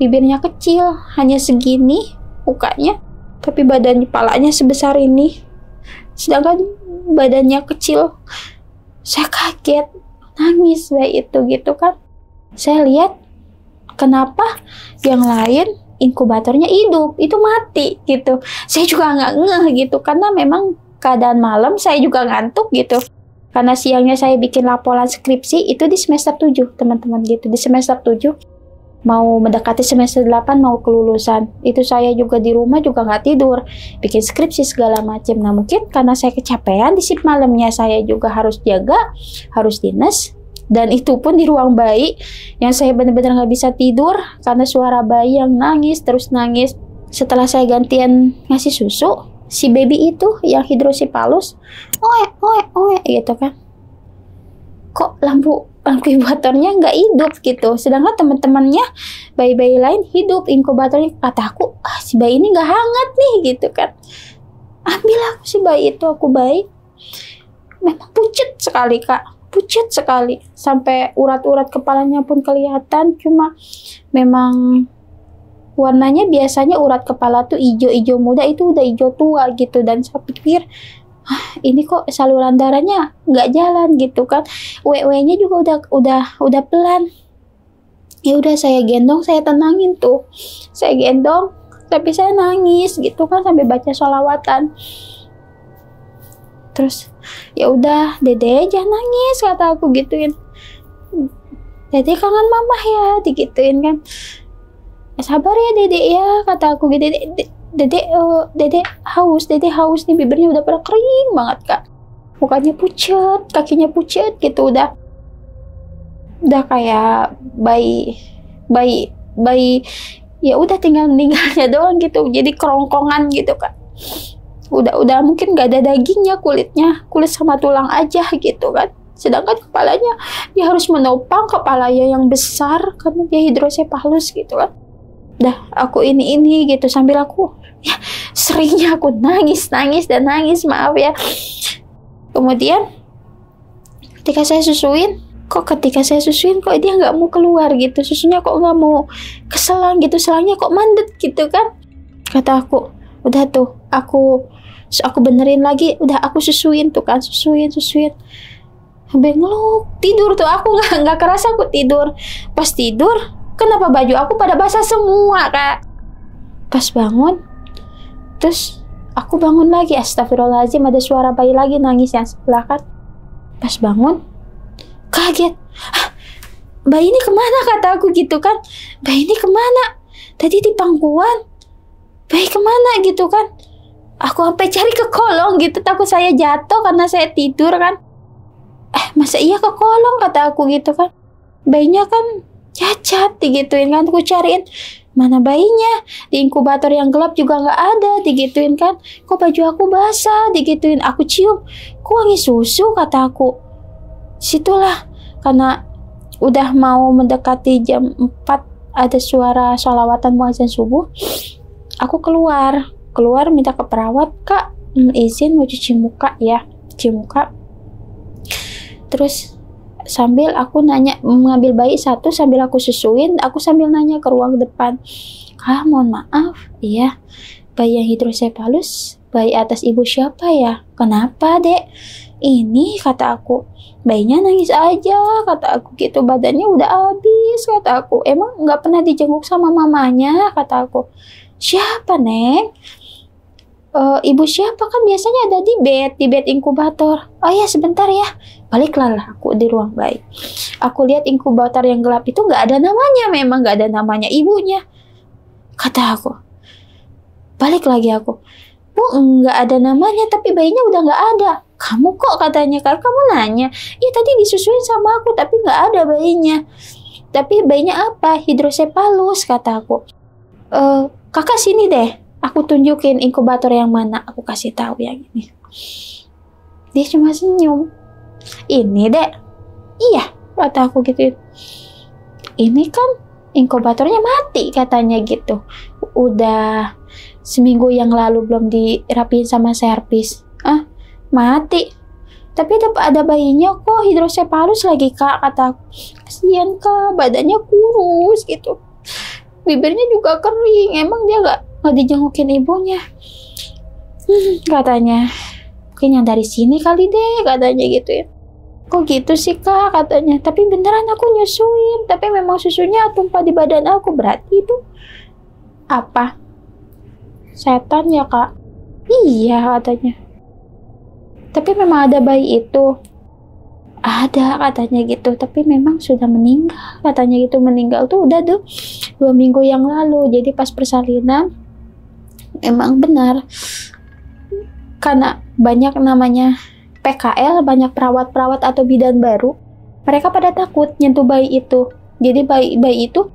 A: bibirnya kecil, hanya segini mukanya, tapi badan kepalanya sebesar ini, sedangkan badannya kecil. Saya kaget, nangis bayi itu gitu kan. Saya lihat kenapa yang lain inkubatornya hidup, itu mati gitu. Saya juga nggak ngeh gitu, karena memang keadaan malam, saya juga ngantuk gitu. Karena siangnya saya bikin laporan skripsi, itu di semester 7, teman-teman gitu. Di semester 7, mau mendekati semester 8, mau kelulusan. Itu saya juga di rumah juga nggak tidur, bikin skripsi segala macam. Nah, mungkin karena saya kecapean, di shift malamnya saya juga harus jaga, harus dinas. Dan itu pun di ruang bayi, yang saya benar-benar nggak bisa tidur, karena suara bayi yang nangis, terus nangis. Setelah saya gantian ngasih susu, si baby itu yang hidrosipalus, oe gitu kan. Kok lampu inkubatornya nggak hidup gitu, sedangkan teman-temannya bayi-bayi lain hidup inkubatornya. Kata aku, si bayi ini nggak hangat nih gitu kan. Ambil aku si bayi itu, aku bayi memang pucat sekali kak, pucat sekali, sampai urat-urat kepalanya pun kelihatan. Cuma memang warnanya biasanya urat kepala tuh hijau-hijau muda, itu udah hijau tua gitu. Dan saya pikir, ini kok saluran darahnya nggak jalan gitu kan. WW-nya juga udah pelan. Ya udah saya gendong, saya tenangin tuh. Saya gendong, tapi saya nangis gitu kan, sampai baca sholawatan. Terus ya udah, Dede jangan nangis, kata aku gituin. Dede kangen mama ya, digituin kan. Sabar ya Dede ya, kata aku gitu. Dede haus nih, bibirnya udah pada kering banget kak, mukanya pucat, kakinya pucat gitu, udah kayak bayi ya udah tinggal meninggalnya doang gitu, jadi kerongkongan gitu kak. Udah mungkin gak ada dagingnya, kulit sama tulang aja gitu kan. Sedangkan kepalanya dia harus menopang kepalanya yang besar karena dia hidrosepalus gitu kan. Dah aku ini gitu, sambil aku ya seringnya aku nangis, maaf ya. Kemudian ketika saya susuin kok dia nggak mau keluar gitu, susunya kok nggak mau keselang gitu, selangnya kok mandet gitu kan. Kata aku, udah tuh aku benerin lagi, udah aku susuin tuh kan, susuin sampai ngeluk, tidur tuh aku, nggak kerasa aku tidur. Pas tidur, kenapa baju aku pada basah semua kak. Pas bangun, terus aku bangun lagi, astagfirullahaladzim, ada suara bayi lagi nangis yang sebelah kan. Pas bangun, kaget, bayi ini kemana, kata aku gitu kan. Bayi ini kemana, tadi di pangkuan, bayi kemana gitu kan. Aku sampai cari ke kolong gitu, takut saya jatuh karena saya tidur kan. Masa iya ke kolong, kata aku gitu kan. Bayinya kan cacat, digituin kan. Aku cariin, mana bayinya, di inkubator yang gelap juga nggak ada, digituin kan. Kok baju aku basah, digituin. Aku cium, kok wangi susu, kata aku. Situlah, karena udah mau mendekati jam 4, ada suara sholawatan muadzin subuh. Aku keluar minta ke perawat, kak izin mau cuci muka ya, cuci muka. Terus sambil aku nanya, mengambil bayi satu sambil aku susuin, aku sambil nanya ke ruang depan, mohon maaf, iya, bayi yang hidrosepalus, bayi atas ibu siapa ya? Kenapa dek? Ini, kata aku, bayinya nangis aja, kata aku gitu, badannya udah habis, kata aku, emang nggak pernah dijenguk sama mamanya, kata aku. Siapa neng? Ibu siapa, kan biasanya ada di bed inkubator. Oh ya sebentar ya, baliklah aku di ruang bayi. Aku lihat inkubator yang gelap itu nggak ada namanya, memang nggak ada namanya ibunya. Kata aku, balik lagi aku, Bu nggak ada namanya tapi bayinya udah nggak ada. Kamu kok, katanya kan, kamu nanya, iya tadi disusuin sama aku tapi nggak ada bayinya. tapi bayinya apa? Hidrosepalus, kata aku. Kakak sini deh, aku tunjukin inkubator yang mana, aku kasih tahu yang ini. Dia cuma senyum. Ini dek. Iya, kata aku gitu. Ini kan inkubatornya mati, katanya gitu. Udah seminggu yang lalu belum dirapiin sama servis. Mati. Tapi ada bayinya kok, hidrosepalus lagi kak, kata aku. Kasian kak, badannya kurus gitu. Bibirnya juga kering, emang dia nggak dijengukin ibunya. Katanya, mungkin yang dari sini kali deh, katanya gitu ya. Kok gitu sih kak, katanya. Tapi beneran aku nyusuin, tapi memang susunya tumpah di badan aku. Berarti itu apa? Setan ya kak? Iya, katanya. Tapi memang ada bayi itu. Ada, katanya gitu. Tapi memang sudah meninggal, katanya gitu. Meninggal tuh udah 2 minggu yang lalu. Jadi pas persalinan, emang benar. Karena banyak namanya PKL, banyak perawat-perawat atau bidan baru. Mereka pada takut nyentuh bayi itu. Jadi bayi itu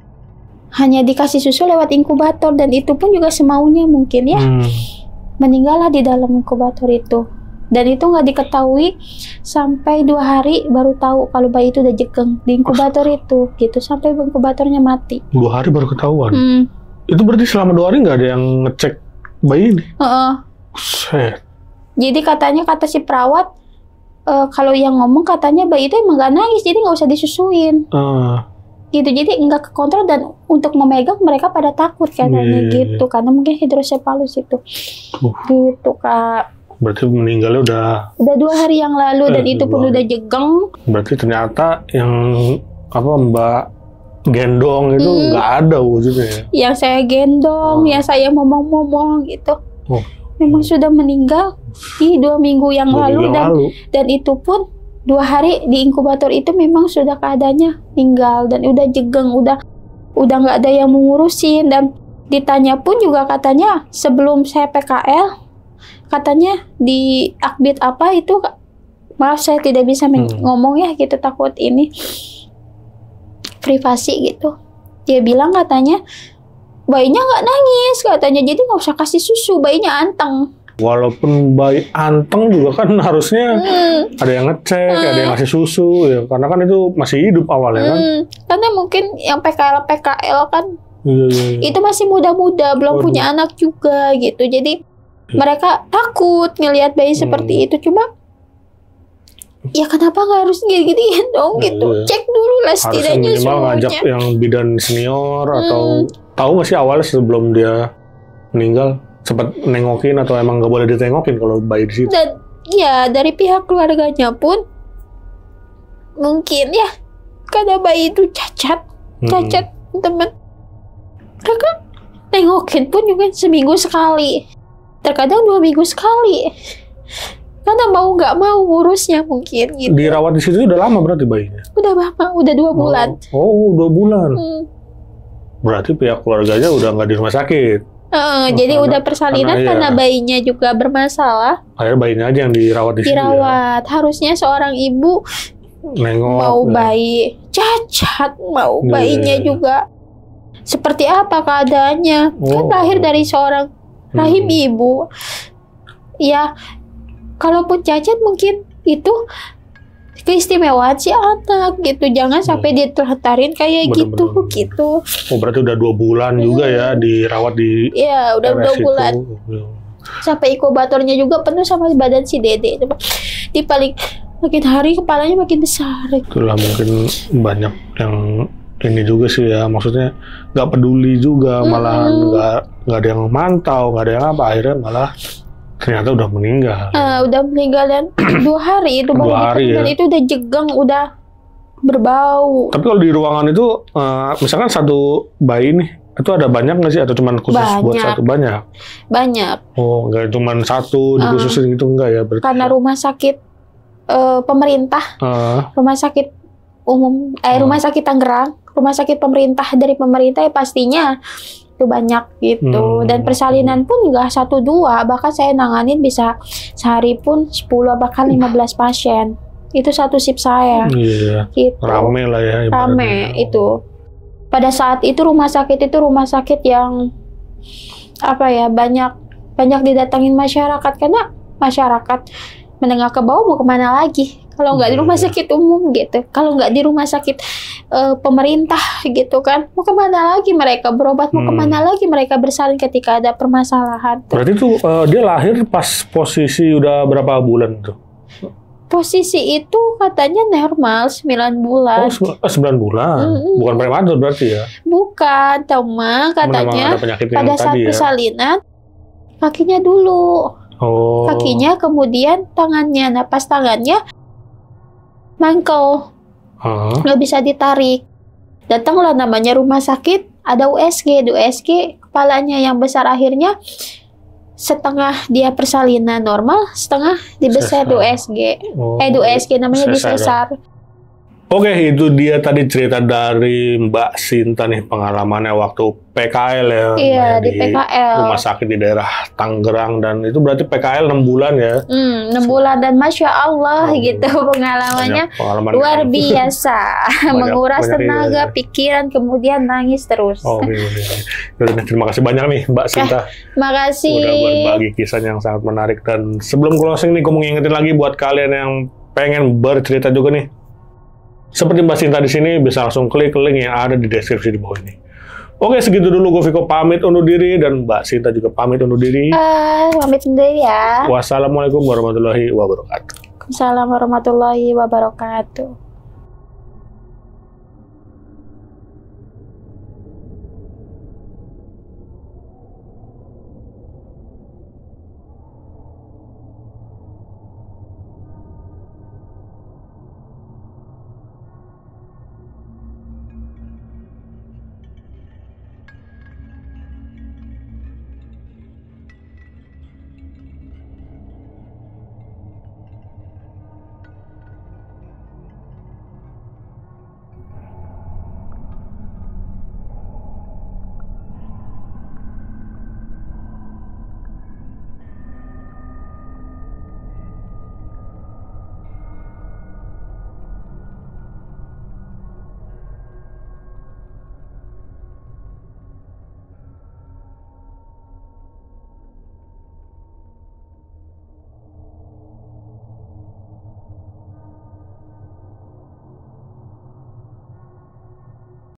A: hanya dikasih susu lewat inkubator. Dan itu pun juga semaunya mungkin ya. Meninggallah di dalam inkubator itu. Dan itu nggak diketahui sampai 2 hari baru tahu kalau bayi itu udah jegeng di inkubator itu, gitu. Sampai inkubatornya mati.
B: 2 hari baru ketahuan. Itu berarti selama 2 hari nggak ada yang ngecek bayi ini? Set.
A: Jadi kata si perawat, kalau yang ngomong katanya bayi itu emang nggak nangis, jadi nggak usah disusuin. Gitu, jadi nggak kekontrol dan untuk memegang mereka pada takut katanya gitu, karena mungkin hidrosepalus itu. Gitu kak.
B: Berarti meninggalnya udah
A: 2 hari yang lalu dan itu pun udah jegeng.
B: Berarti ternyata yang Mbak gendong itu nggak ada wujudnya.
A: Yang saya gendong, yang saya ngomong-ngomong gitu. Memang sudah meninggal di 2 minggu yang lalu. Dan itu pun 2 hari di inkubator itu memang sudah keadaannya meninggal dan udah jegeng, udah nggak ada yang mengurusin. Dan ditanya pun juga katanya sebelum saya PKL, katanya di akbit apa itu, maaf saya tidak bisa ngomong ya gitu, takut ini privasi gitu. Dia bilang katanya bayinya nggak nangis, katanya, jadi nggak usah kasih susu, bayinya anteng.
B: Walaupun bayi anteng juga kan harusnya ada yang ngecek, ada yang ngasih susu ya, karena kan itu masih hidup awalnya kan.
A: Karena mungkin yang PKL kan itu masih muda-muda, belum punya anak juga gitu, jadi mereka takut ngelihat bayi seperti itu. Cuma ya kenapa nggak harus gini-giniin dong gitu. Cek dulu lah setidaknya
B: minimal
A: semuanya.
B: Ngajak yang bidan senior atau tahu nggak sih awalnya sebelum dia meninggal sempat nengokin atau emang nggak boleh ditengokin kalau bayi di situ.
A: Dan ya dari pihak keluarganya pun mungkin ya karena bayi itu cacat teman. Mereka nengokin pun juga seminggu sekali. Terkadang 2 minggu sekali. Karena mau nggak mau ngurusnya mungkin gitu.
B: Dirawat di situ udah lama berarti bayinya?
A: Udah lama, udah 2 bulan.
B: 2 bulan. Berarti pihak keluarganya udah nggak di rumah sakit.
A: Jadi udah persalinan karena bayinya juga bermasalah.
B: Akhirnya bayinya aja yang dirawat di situ.
A: Dirawat. Harusnya seorang ibu
B: nengok.
A: Mau bayi cacat, mau bayinya juga seperti apa keadaannya. Kan lahir dari seorang rahim ibu. Ya, kalaupun cacat mungkin itu keistimewaan si anak gitu. Jangan sampai ditelantarin kayak gitu.
B: Berarti udah 2 bulan juga ya dirawat di.
A: Iya, udah 2 bulan. Sampai inkubatornya juga penuh sama badan si Dede. Makin hari kepalanya makin besar.
B: Itulah mungkin banyak yang ini juga sih ya, maksudnya nggak peduli juga, malahan nggak ada yang mantau, nggak ada yang apa, akhirnya malah ternyata udah meninggal.
A: Udah meninggal dan 2 hari itu baru dan itu udah jegeng, udah berbau.
B: Tapi kalau di ruangan itu, misalkan satu bayi nih, itu ada banyak nggak sih atau cuma khusus buat satu? Banyak. Oh, nggak cuma satu dikhususin gitu enggak ya? Berarti
A: karena rumah sakit pemerintah, rumah sakit umum, rumah sakit Tangerang, rumah sakit pemerintah dari pemerintah ya pastinya itu banyak gitu. Dan persalinan pun nggak 1-2, bahkan saya nanganin bisa sehari pun 10 bahkan 15 pasien Itu satu shift saya.
B: Iya.
A: Gitu.
B: Rame lah ya.
A: Rame itu. Pada saat itu rumah sakit yang apa ya, banyak didatangin masyarakat, karena masyarakat menengah ke bawah mau kemana lagi kalau nggak di rumah sakit umum gitu, kalau nggak di rumah sakit pemerintah gitu kan, mau kemana lagi mereka berobat, mau kemana lagi mereka bersalin ketika ada permasalahan.
B: Berarti tuh dia lahir pas posisi udah berapa bulan tuh?
A: Posisi itu katanya normal 9 bulan.
B: Oh, 9 bulan. Bukan prematur berarti ya?
A: Bukan, Tama, katanya pada saat persalinan kakinya dulu.
B: Oh.
A: Kakinya, kemudian tangannya. Nah, pas tangannya mangkel, nggak bisa ditarik. Datanglah namanya rumah sakit, ada USG. Di USG kepalanya yang besar, akhirnya setengah dia persalinan normal, setengah dibesar di USG. Di USG namanya di sesar.
B: Oke, itu dia tadi cerita dari Mbak Sinta nih, pengalamannya waktu PKL ya.
A: Iya, di PKL.
B: Rumah sakit di daerah Tangerang, dan itu berarti PKL 6 bulan ya.
A: 6 bulan, dan Masya Allah gitu pengalamannya luar biasa. Menguras tenaga, pikiran, kemudian nangis terus.
B: Terima kasih banyak nih Mbak Sinta.
A: Makasih.
B: Udah berbagi kisah yang sangat menarik. Dan sebelum closing nih, gue mau ngingetin lagi buat kalian yang pengen bercerita juga nih. Seperti Mbak Sinta di sini, bisa langsung klik link yang ada di deskripsi di bawah ini. Oke, segitu dulu. Gue Viko pamit undur diri, dan Mbak Sinta juga pamit undur diri.
A: Pamit undur diri ya.
B: Wassalamualaikum warahmatullahi wabarakatuh.
A: Waalaikumsalam warahmatullahi wabarakatuh.